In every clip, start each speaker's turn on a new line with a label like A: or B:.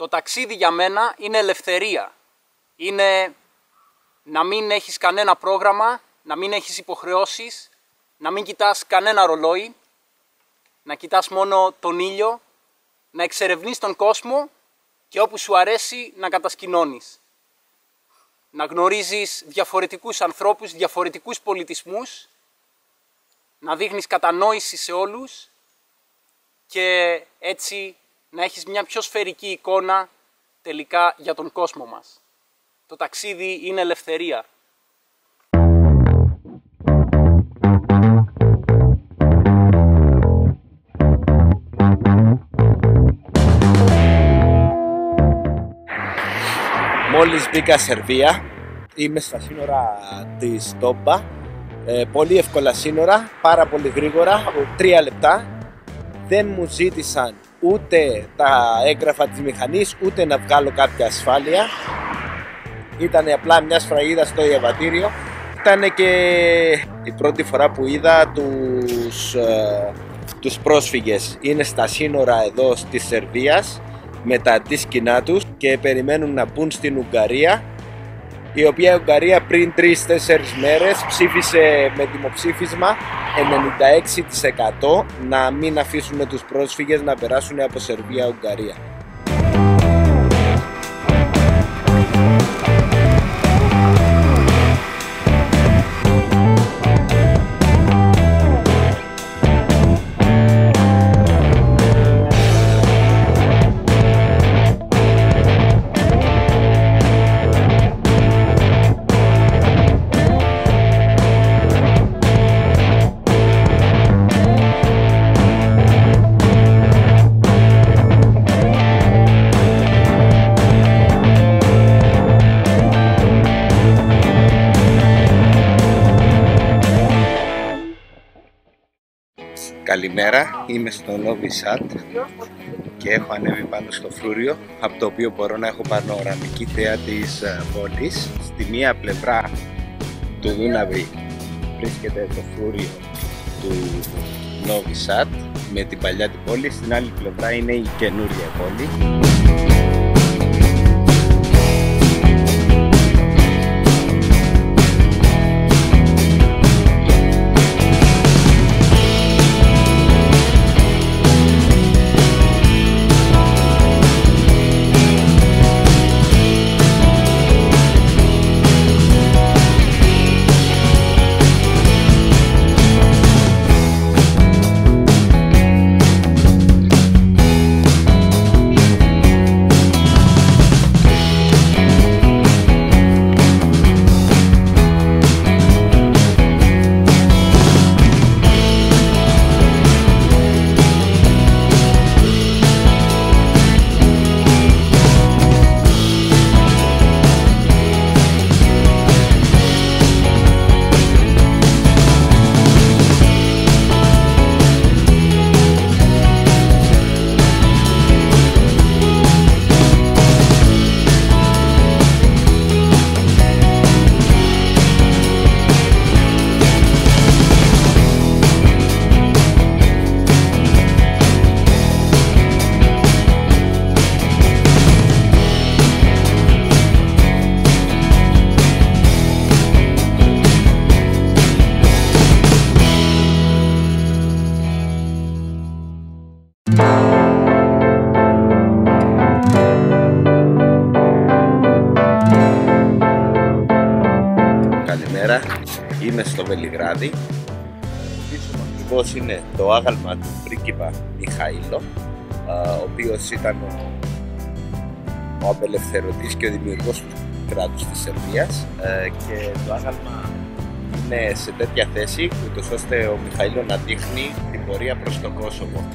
A: Το ταξίδι για μένα είναι ελευθερία. Είναι να μην έχεις κανένα πρόγραμμα, να μην έχεις υποχρεώσεις, να μην κοιτάς κανένα ρολόι, να κοιτάς μόνο τον ήλιο, να εξερευνείς τον κόσμο και όπου σου αρέσει να κατασκηνώνεις. Να γνωρίζεις διαφορετικούς ανθρώπους, διαφορετικούς πολιτισμούς, να δείχνεις κατανόηση σε όλους και έτσι να έχεις μια πιο σφαιρική εικόνα τελικά για τον κόσμο μας. Το ταξίδι είναι ελευθερία.
B: Μόλις μπήκα Σερβία, είμαι στα σύνορα της Ντόμπα. Πολύ εύκολα σύνορα, πάρα πολύ γρήγορα, 3 λεπτά. Δεν μου ζήτησαν ούτε τα έγγραφα της μηχανής, ούτε να βγάλω κάποια ασφάλεια. Ήταν απλά μια σφραγίδα στο διαβατήριο. Ήταν και η πρώτη φορά που είδα τους πρόσφυγες. Είναι στα σύνορα εδώ της Σερβίας με τα αντίσκηνά τους και περιμένουν να μπουν στην Ουγγαρία, η οποία η Ουγγαρία πριν 3-4 μέρες ψήφισε με δημοψήφισμα 96% να μην αφήσουν τους πρόσφυγες να περάσουν από Σερβία-Ουγγαρία. Καλημέρα, είμαι στο Novi Sad και έχω ανέβει πάνω στο φρούριο, από το οποίο μπορώ να έχω πανοραμική θέα της πόλης. Στη μία πλευρά του Δούναβη βρίσκεται το φρούριο του Novi Sad με την παλιά την πόλη, στην άλλη πλευρά είναι η καινούρια πόλη. Είμαι στο Βελιγράδι. Πίσω μου ακριβώς είναι το άγαλμα του πρίγκιπα Μιχαήλο, ο οποίος ήταν ο απελευθερωτής και ο δημιουργός του κράτους της Σερβίας, και το άγαλμα είναι σε τέτοια θέση ούτως ώστε ο Μιχαήλο να δείχνει την πορεία προς το Κόσοβο.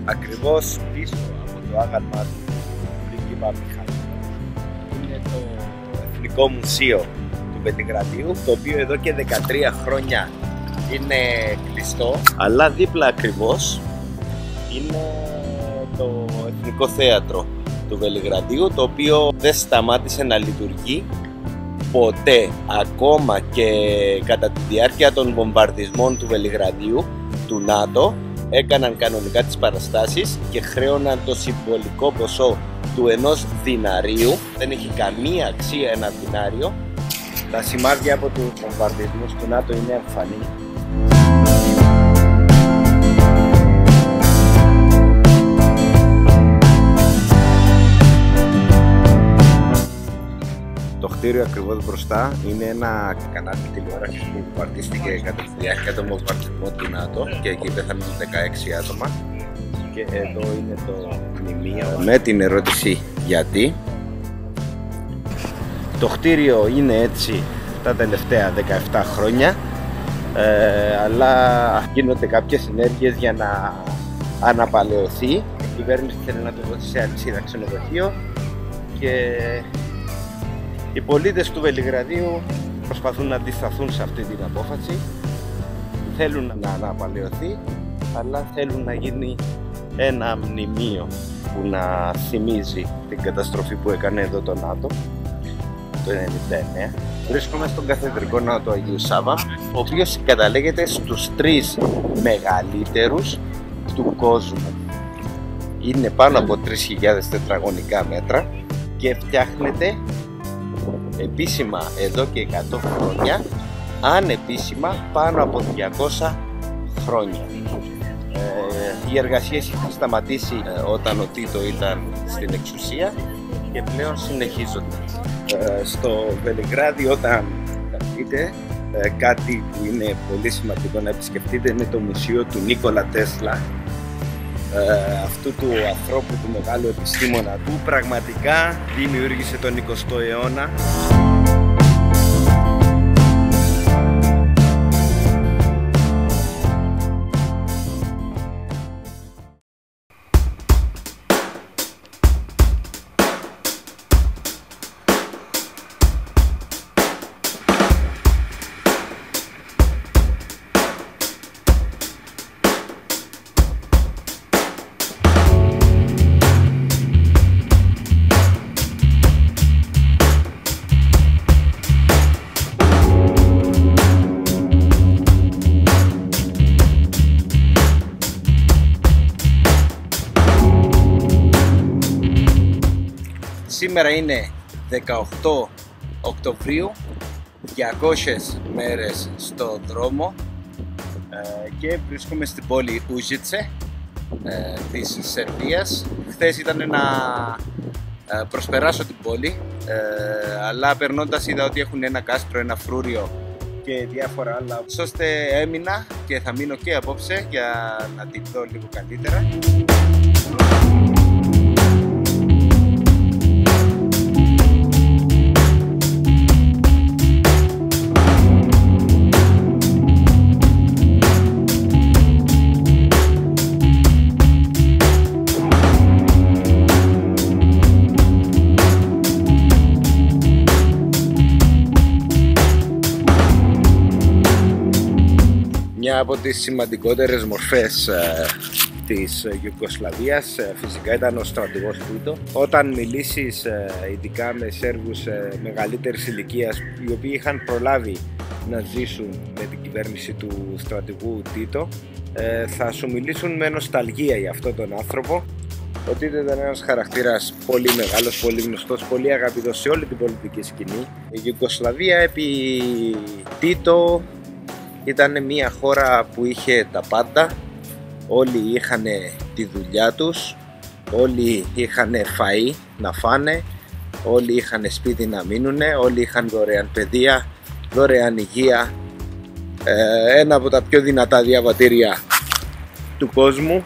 B: Ακριβώς πίσω από το άγαλμα του πρίγκιπα Μιχαήλο είναι το Εθνικό Μουσείο Βελιγραδίου, το οποίο εδώ και 13 χρόνια είναι κλειστό, αλλά δίπλα ακριβώς είναι το Εθνικό Θέατρο του Βελιγραδίου, το οποίο δεν σταμάτησε να λειτουργεί ποτέ, ακόμα και κατά τη διάρκεια των βομβαρδισμών του Βελιγραδίου, του ΝΑΤΟ, έκαναν κανονικά τις παραστάσεις και χρέωναν το συμβολικό ποσό του ενός διναρίου. Δεν έχει καμία αξία ένα δινάριο. Τα σημάδια από τους βομβαρδισμούς του ΝΑΤΟ είναι εμφανή. Το κτίριο ακριβώς μπροστά είναι ένα κανάλι τηλεόρασης που βομβαρδίστηκε κατά τον βομβαρδισμό του ΝΑΤΟ και εκεί πέθαναν 16 άτομα. Και εδώ είναι το μνημείο με την ερώτηση γιατί. Το κτίριο είναι έτσι τα τελευταία 17 χρόνια, αλλά γίνονται κάποιες ενέργειες για να αναπαλαιωθεί. Η κυβέρνηση θέλει να το δώσει σε αλυσίδα ξενοδοχείο και οι πολίτες του Βελιγραδίου προσπαθούν να αντισταθούν σε αυτή την απόφαση. Θέλουν να αναπαλαιωθεί, αλλά θέλουν να γίνει ένα μνημείο που να θυμίζει την καταστροφή που έκανε εδώ το ΝΑΤΟ το 1999. Βρίσκομαι στον καθεδρικό ναό του Αγίου Σάβα, ο οποίος καταλέγεται στους 3 μεγαλύτερους του κόσμου. Είναι πάνω από 3.000 τετραγωνικά μέτρα και φτιάχνεται επίσημα εδώ και 100 χρόνια, ανεπίσημα πάνω από 200 χρόνια. Οι εργασίες είχαν σταματήσει όταν ο Τίτο ήταν στην εξουσία και πλέον συνεχίζονται. Στο Βελιγράδι όταν δείτε κάτι που είναι πολύ σημαντικό να επισκεφτείτε είναι το μουσείο του Νίκολα Τέσλα, αυτού του ανθρώπου, του μεγάλου επιστήμονα που πραγματικά δημιούργησε τον 20ο αιώνα. Σήμερα είναι 18 Οκτωβρίου, 200 μέρες στο δρόμο και βρίσκομαι στην πόλη Ούζιτσε της Σερβίας. Χθες ήταν να προσπεράσω την πόλη, αλλά περνώντας είδα ότι έχουν ένα κάστρο, ένα φρούριο και διάφορα άλλα, ώστε έμεινα και θα μείνω και απόψε για να την δω λίγο καλύτερα. Μια από τις σημαντικότερες μορφές της Ιουγκοσλαβίας φυσικά ήταν ο στρατηγός Τίτο. Όταν μιλήσεις ειδικά με Σέρβους μεγαλύτερης ηλικίας, οι οποίοι είχαν προλάβει να ζήσουν με την κυβέρνηση του στρατηγού Τίτο, θα σου μιλήσουν με νοσταλγία για αυτόν τον άνθρωπο. Ο Τίτο ήταν ένας χαρακτήρας πολύ μεγάλος, πολύ γνωστός, πολύ αγαπητός σε όλη την πολιτική σκηνή. Η Ιουγκοσλαβία επί Τίτο ήταν μια χώρα που είχε τα πάντα, όλοι είχαν τη δουλειά τους, όλοι είχαν φαΐ να φάνε, όλοι είχαν σπίτι να μείνουνε, όλοι είχαν δωρεάν παιδεία, δωρεάν υγεία, ένα από τα πιο δυνατά διαβατήρια του κόσμου.